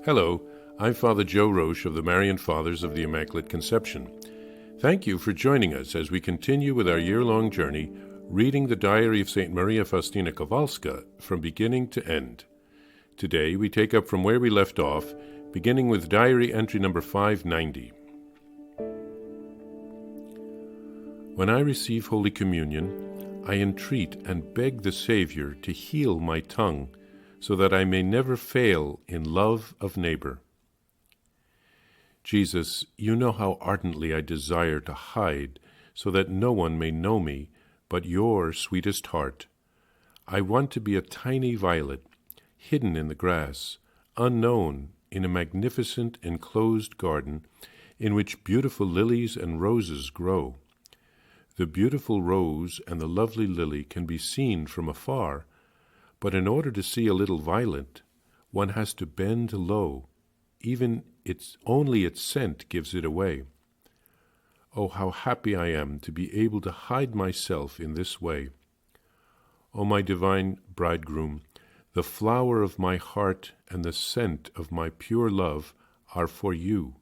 Hello, I'm Father Joe Roesch of the Marian Fathers of the Immaculate Conception. Thank you for joining us as we continue with our year-long journey reading the diary of St. Maria Faustina Kowalska from beginning to end. Today we take up from where we left off, beginning with diary entry number 590. When I receive Holy Communion, I entreat and beg the Savior to heal my tongue, so that I may never fail in love of neighbor. Jesus, you know how ardently I desire to hide, so that no one may know me but your sweetest heart. I want to be a tiny violet, hidden in the grass, unknown in a magnificent enclosed garden in which beautiful lilies and roses grow. The beautiful rose and the lovely lily can be seen from afar, but in order to see a little violet, one has to bend low. Even only its scent gives it away. Oh, how happy I am to be able to hide myself in this way. O my divine bridegroom, the flower of my heart and the scent of my pure love are for you.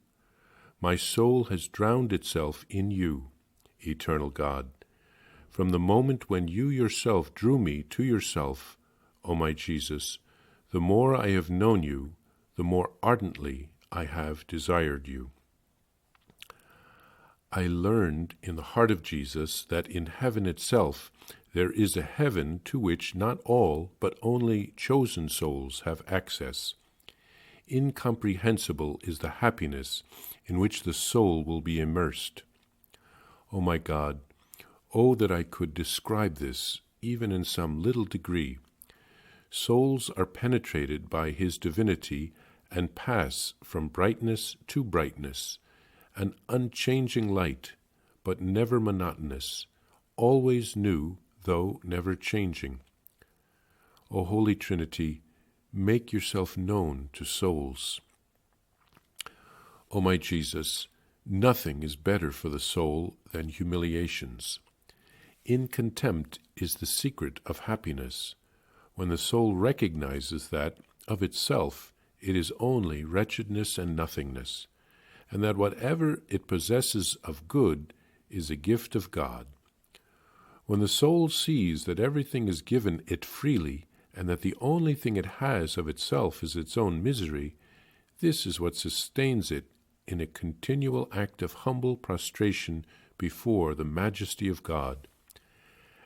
My soul has drowned itself in you, eternal God. From the moment when you yourself drew me to yourself, O my Jesus, the more I have known you, the more ardently I have desired you. I learned in the heart of Jesus that in heaven itself there is a heaven to which not all, but only chosen souls have access. Incomprehensible is the happiness in which the soul will be immersed. O my God, oh that I could describe this, even in some little degree. Souls are penetrated by his divinity and pass from brightness to brightness, an unchanging light, but never monotonous, always new, though never changing. O Holy Trinity, make yourself known to souls. O my Jesus, nothing is better for the soul than humiliations. In contempt is the secret of happiness, when the soul recognizes that, of itself, it is only wretchedness and nothingness, and that whatever it possesses of good is a gift of God. When the soul sees that everything is given it freely, and that the only thing it has of itself is its own misery, this is what sustains it in a continual act of humble prostration before the majesty of God.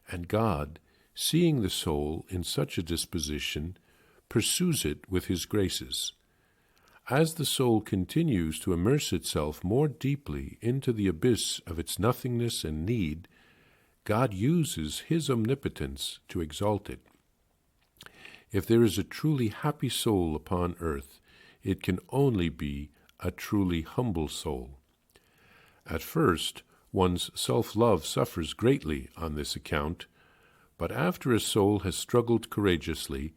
And God, seeing the soul in such a disposition, pursues it with his graces. As the soul continues to immerse itself more deeply into the abyss of its nothingness and need, God uses his omnipotence to exalt it. If there is a truly happy soul upon earth, it can only be a truly humble soul. At first, one's self-love suffers greatly on this account, but after a soul has struggled courageously,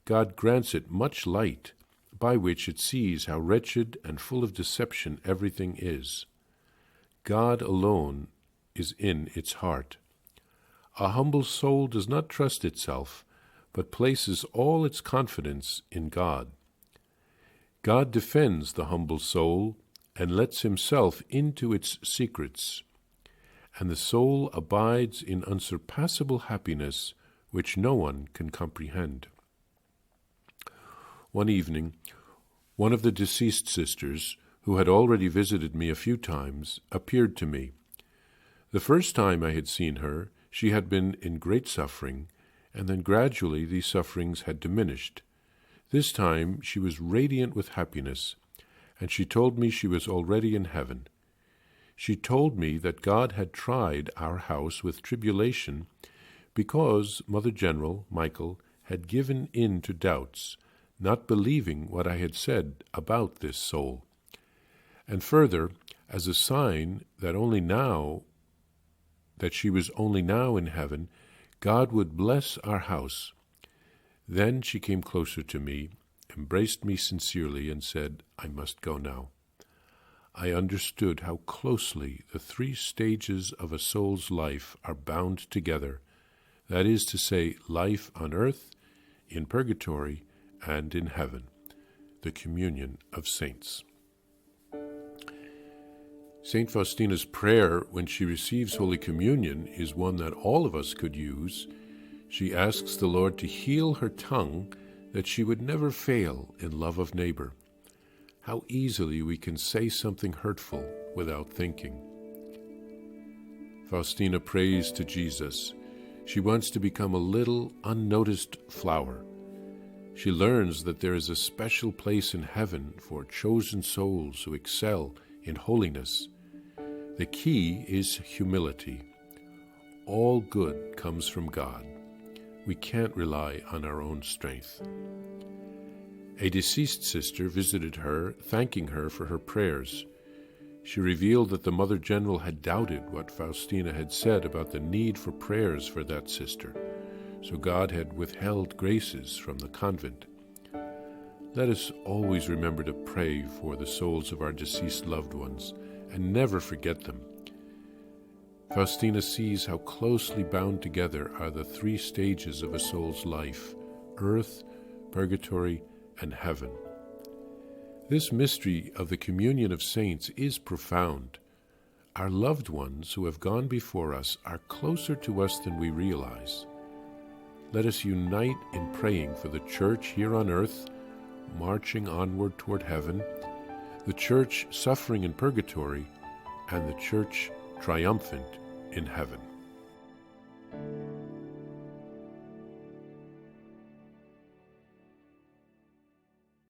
God grants it much light, by which it sees how wretched and full of deception everything is. God alone is in its heart. A humble soul does not trust itself, but places all its confidence in God. God defends the humble soul and lets himself into its secrets, and the soul abides in unsurpassable happiness which no one can comprehend. One evening, one of the deceased sisters, who had already visited me a few times, appeared to me. The first time I had seen her, she had been in great suffering, and then gradually these sufferings had diminished. This time she was radiant with happiness, and she told me she was already in heaven. She told me that God had tried our house with tribulation because Mother General Michael had given in to doubts, not believing what I had said about this soul. And further, as a sign that she was only now in heaven, God would bless our house. Then she came closer to me, embraced me sincerely, and said, "I must go now." I understood how closely the three stages of a soul's life are bound together, that is to say, life on earth, in purgatory, and in heaven. the communion of saints. St. Faustina's prayer when she receives Holy Communion is one that all of us could use. She asks the Lord to heal her tongue, that she would never fail in love of neighbor. How easily we can say something hurtful without thinking. Faustina prays to Jesus. She wants to become a little, unnoticed flower. She learns that there is a special place in heaven for chosen souls who excel in holiness. The key is humility. All good comes from God. We can't rely on our own strength. A deceased sister visited her, thanking her for her prayers. She revealed that the Mother General had doubted what Faustina had said about the need for prayers for that sister, so God had withheld graces from the convent. Let us always remember to pray for the souls of our deceased loved ones and never forget them. Faustina sees how closely bound together are the three stages of a soul's life: earth, purgatory, and heaven. This mystery of the communion of saints is profound. Our loved ones who have gone before us are closer to us than we realize. Let us unite in praying for the Church here on earth, marching onward toward heaven, the Church suffering in purgatory, and the Church triumphant in heaven.